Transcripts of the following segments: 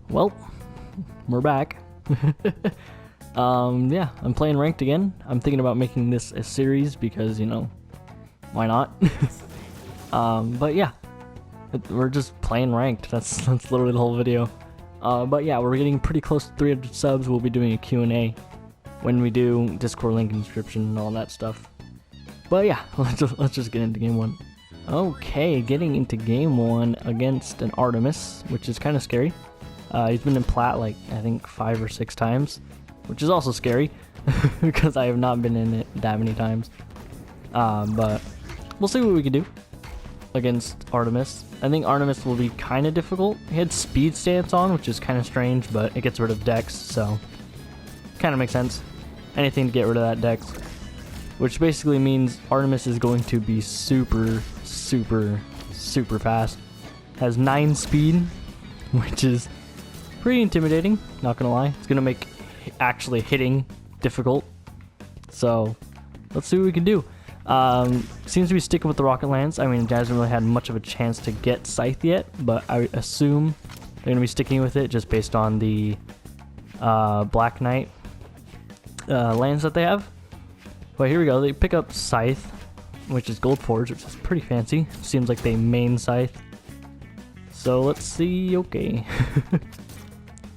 Well, we're back. Yeah, I'm playing ranked again. I'm thinking about making this a series because, you know, why not? But yeah, we're just playing ranked. That's literally the whole video. But yeah, we're getting pretty close to 300 subs. We'll be doing a Q&A when we do. Discord link in the description and all that stuff. But yeah, let's just get into game one. Okay, getting into game one against an Artemis, which is kind of scary. He's been in plat like I think 5 or 6 times, which is also scary because I have not been in it that many times. But we'll see what we can do against Artemis. I think Artemis will be kind of difficult. He had speed stance on, which is kind of strange, but it gets rid of Dex, so kind of makes sense. Anything to get rid of that Dex, which basically means Artemis is going to be super fast. Has 9 speed, which is pretty intimidating, not gonna lie. It's gonna make actually hitting difficult, so let's see what we can do. Seems to be sticking with the rocket lance. I mean, it hasn't really had much of a chance to get Scythe yet, but I assume they're gonna be sticking with it just based on the Black Knight lands that they have. But here we go, they pick up Scythe, which is Gold Forge, which is pretty fancy. Seems like they main Scythe. So let's see, okay.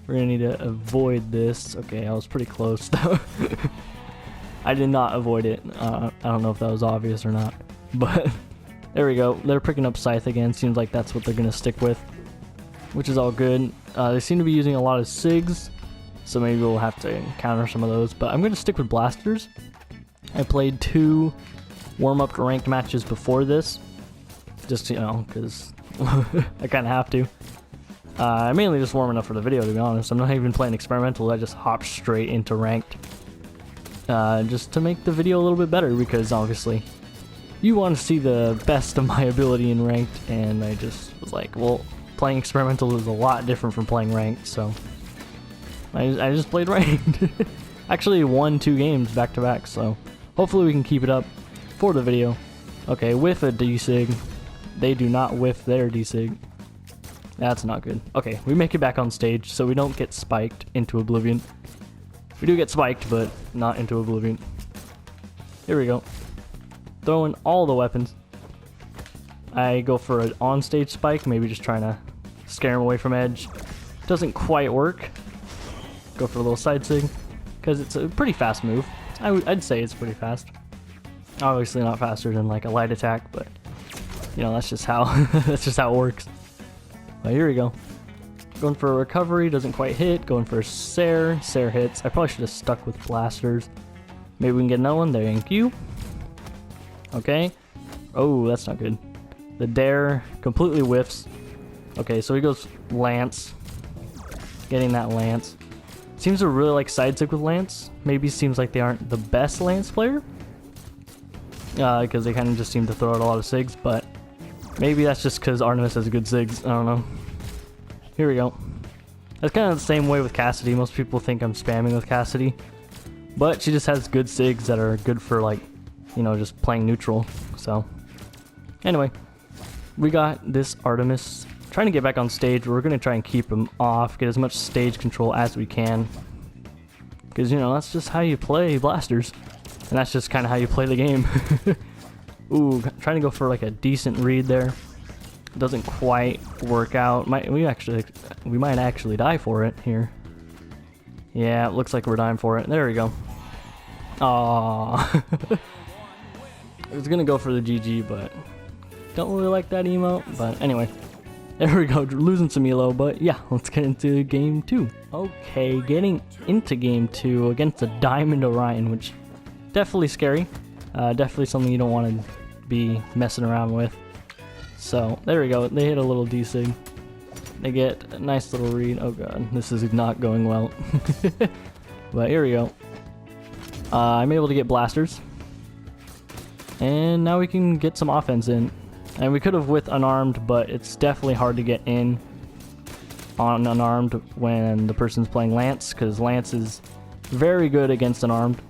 We're gonna need to avoid this. Okay, I was pretty close though. I did not avoid it. I don't know if that was obvious or not, but there we go. They're picking up Scythe again. Seems like that's what they're gonna stick with, which is all good. They seem to be using a lot of SIGs, so maybe we'll have to counter some of those, but I'm gonna stick with blasters. I played 2 warm-up to ranked matches before this, just, you know, because I kind of have to. I'm mainly just warming up for the video, to be honest. I'm not even playing experimental. I just hop straight into ranked, just to make the video a little bit better, because obviously you want to see the best of my ability in ranked, and I just was like, well, playing experimental is a lot different from playing ranked, so I just played ranked. Actually won 2 games back to back, so hopefully we can keep it up for the video. Okay, whiff a D-Sig. They do not whiff their D-Sig. That's not good. Okay, we make it back on stage so we don't get spiked into oblivion. We do get spiked, but not into oblivion. Here we go. Throwing all the weapons. I go for an on-stage spike, maybe just trying to scare him away from edge. Doesn't quite work. Go for a little side sig, because it's a pretty fast move. I'd say it's pretty fast. Obviously not faster than like a light attack, but you know, that's just how that's just how it works. But here we go. Going for a recovery, doesn't quite hit. Going for a Sair hits. I probably should have stuck with blasters. Maybe we can get another one. Thank you. Okay. Oh, that's not good. The Dare completely whiffs. Okay, so he goes Lance. Getting that Lance. Seems to really like side sig with Lance. Maybe seems like they aren't the best Lance player, because they kind of just seem to throw out a lot of SIGs, but maybe that's just because Artemis has good SIGs. I don't know. Here we go. That's kind of the same way with Cassidy. Most people think I'm spamming with Cassidy, but she just has good SIGs that are good for, like, you know, just playing neutral. So anyway, we got this Artemis trying to get back on stage. We're going to try and keep him off, get as much stage control as we can, because, you know, that's just how you play blasters, and that's just kind of how you play the game. Ooh, trying to go for like a decent read there. Doesn't quite work out. We might actually die for it here. Yeah, it looks like we're dying for it. There we go. Aww. I was gonna go for the GG, but don't really like that emote. But anyway, there we go. Losing some elo, but yeah, let's get into game 2. Okay, getting into game 2 against a Diamond Orion, which definitely scary. Definitely something you don't want to be messing around with. So there we go. They hit a little D-Sig. They get a nice little read. Oh god, this is not going well. But here we go. I'm able to get blasters, and now we can get some offense in. And we could have with unarmed, but it's definitely hard to get in on unarmed when the person's playing Lance, because Lance is very good against unarmed.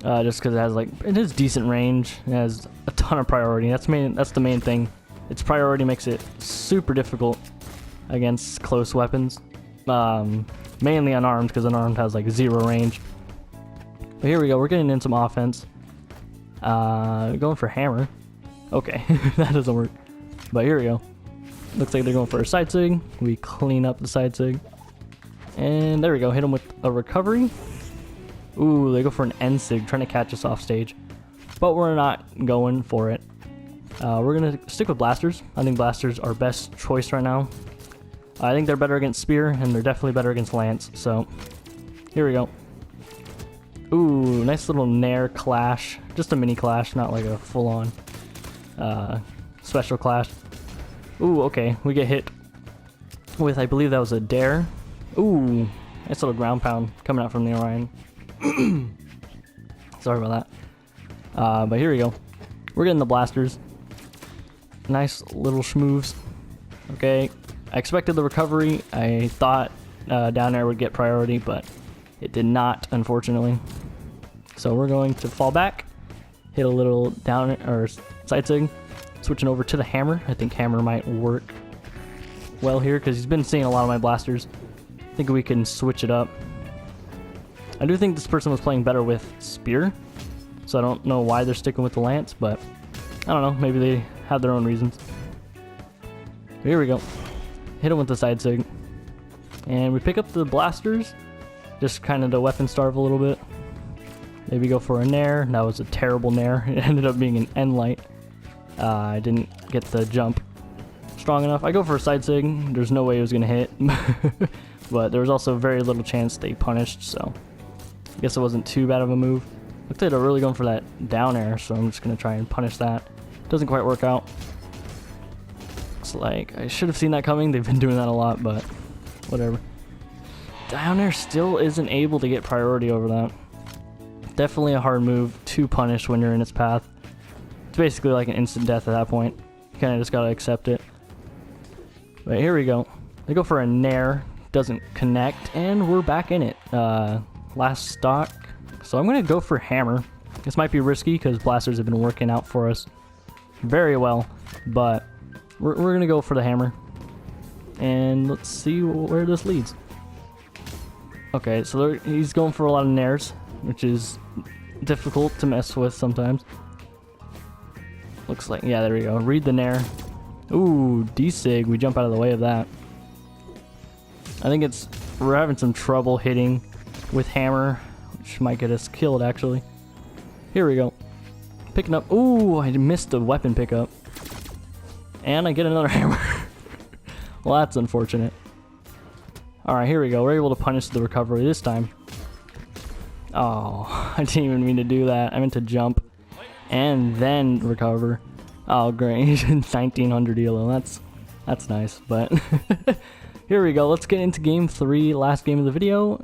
Just because it has decent range, it has a ton of priority. That's the main thing. Its priority makes it super difficult against close weapons. mainly unarmed because unarmed has like 0 range. But here we go, we're getting in some offense. Going for hammer. Okay, that doesn't work. But here we go. Looks like they're going for a side sig. We clean up the side sig. And there we go, hit them with a recovery. Ooh, they go for an end sig, trying to catch us off stage. But we're not going for it. We're going to stick with blasters. I think blasters are best choice right now. I think they're better against spear, and they're definitely better against lance. So, here we go. Ooh, nice little nair clash. Just a mini clash, not like a full-on special clash. Ooh, okay, we get hit with, I believe that was a dare. Ooh, nice little ground pound coming out from the Orion. Sorry about that. But here we go. We're getting the blasters. Nice little schmooves. Okay, I expected the recovery. I thought down air would get priority, but it did not, unfortunately. So we're going to fall back, hit a little down or side sig, switching over to the hammer. I think hammer might work well here because he's been seeing a lot of my blasters. I think we can switch it up. I do think this person was playing better with spear, so I don't know why they're sticking with the lance, but I don't know, maybe they have their own reasons. Here we go. Hit him with the side sig. And we pick up the blasters, just kind of to weapon starve a little bit. Maybe go for a nair. That was a terrible nair. It ended up being an end light. I didn't get the jump strong enough. I go for a side sig. There's no way it was going to hit. But there was also very little chance they punished, so I guess it wasn't too bad of a move. Looks like they're really going for that down air, so I'm just going to try and punish that. Doesn't quite work out. Looks like I should have seen that coming. They've been doing that a lot, but whatever. Down air still isn't able to get priority over that. Definitely a hard move to punish when you're in its path. It's basically like an instant death at that point. You kind of just got to accept it. But here we go. They go for a nair. Doesn't connect, and we're back in it. Last stock. So I'm going to go for hammer. This might be risky because blasters have been working out for us very well, but we're going to go for the hammer. And let's see where this leads. Okay, so he's going for a lot of nairs, which is difficult to mess with sometimes. Looks like, yeah, there we go. Read the nair. Ooh, D-sig. We jump out of the way of that. I think we're having some trouble hitting with hammer, which might get us killed, actually. Here we go. Picking up. Ooh, I missed the weapon pickup. And I get another hammer. Well, that's unfortunate. Alright, here we go. We're able to punish the recovery this time. Oh, I didn't even mean to do that. I meant to jump and then recover. Oh, great. 1900 elo. That's nice, but here we go. Let's get into game 3, last game of the video.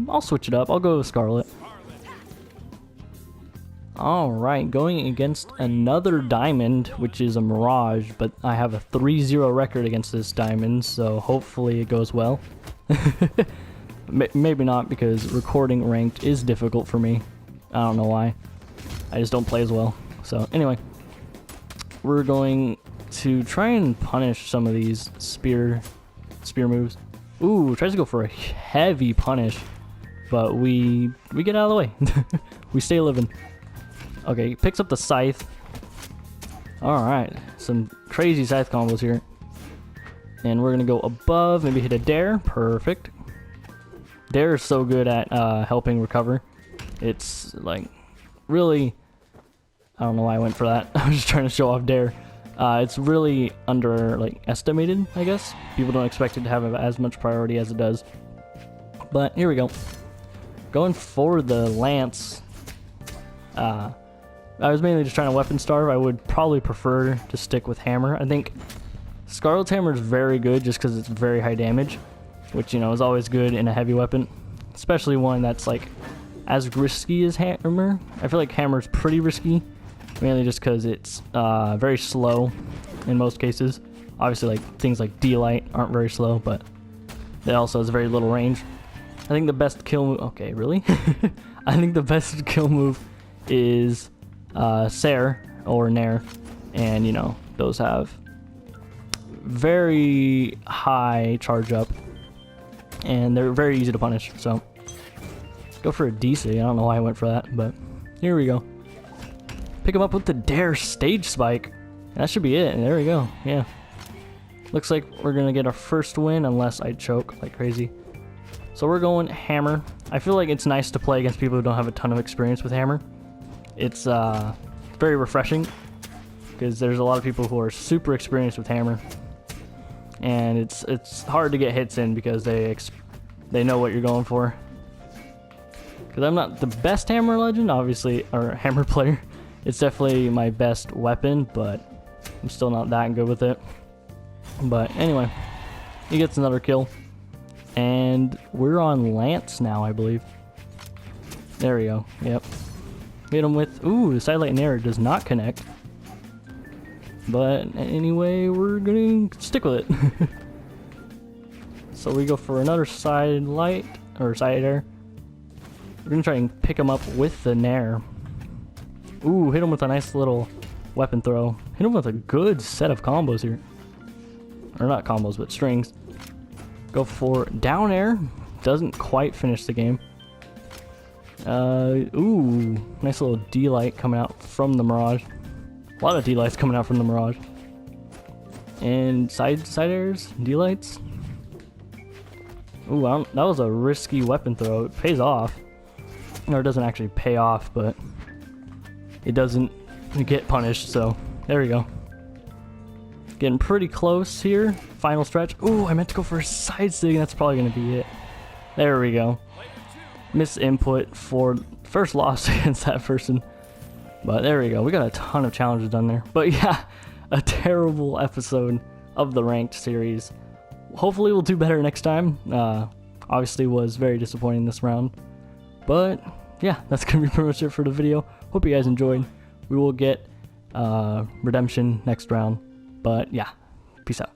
I'll switch it up. I'll go with Scarlet. Alright, going against another diamond, which is a Mirage, but I have a 3-0 record against this diamond, so hopefully it goes well. Maybe not, because recording ranked is difficult for me. I don't know why. I just don't play as well. So anyway, we're going to try and punish some of these spear moves. Ooh, tries to go for a heavy punish, but we get out of the way. We stay living. Okay, picks up the scythe. Alright, some crazy scythe combos here. And we're gonna go above, maybe hit a dare. Perfect. Dare is so good at helping recover. It's like really, I don't know why I went for that. I was just trying to show off dare. It's really estimated, I guess. People don't expect it to have as much priority as it does. But here we go. Going for the lance. I was mainly just trying to weapon starve. I would probably prefer to stick with hammer. I think Scarlet's hammer is very good just because it's very high damage, which, you know, is always good in a heavy weapon, especially one that's like as risky as hammer. I feel like hammer is pretty risky, mainly just because it's very slow in most cases. Obviously, like things like D-Light aren't very slow, but it also has very little range. I think the best kill move... Okay, really? I think the best kill move is Sair or Nair, and you know, those have very high charge up, and they're very easy to punish. So go for a DC. I don't know why I went for that, but here we go. Pick him up with the Dare Stage Spike. That should be it. And there we go. Yeah. Looks like we're gonna get our first win unless I choke like crazy. So we're going Hammer. I feel like it's nice to play against people who don't have a ton of experience with Hammer. It's very refreshing because there's a lot of people who are super experienced with Hammer, and it's hard to get hits in because they know what you're going for. Because I'm not the best Hammer legend, obviously, or Hammer player. It's definitely my best weapon, but I'm still not that good with it. But anyway, he gets another kill. And we're on Lance now, I believe. There we go. Yep. Hit him with... Ooh, the Sidelight and Air does not connect. But anyway, we're going to stick with it. So we go for another Side Light, or Side Air. We're going to try and pick him up with the Nair. Ooh, hit him with a nice little weapon throw. Hit him with a good set of combos here. Or not combos, but strings. Go for down air. Doesn't quite finish the game. Ooh, nice little D-light coming out from the Mirage. A lot of D-lights coming out from the Mirage. And side airs, D-lights. Ooh, that was a risky weapon throw. It pays off. Or it doesn't actually pay off, but it doesn't get punished, so there we go. Getting pretty close here. Final stretch. Ooh, I meant to go for a side stick. That's probably going to be it. There we go. Miss input for first loss against that person. But there we go. We got a ton of challenges done there. But yeah, a terrible episode of the ranked series. Hopefully we'll do better next time. Obviously was very disappointing this round. But yeah, that's going to be pretty much it for the video. Hope you guys enjoyed. We will get redemption next round. But yeah, peace out.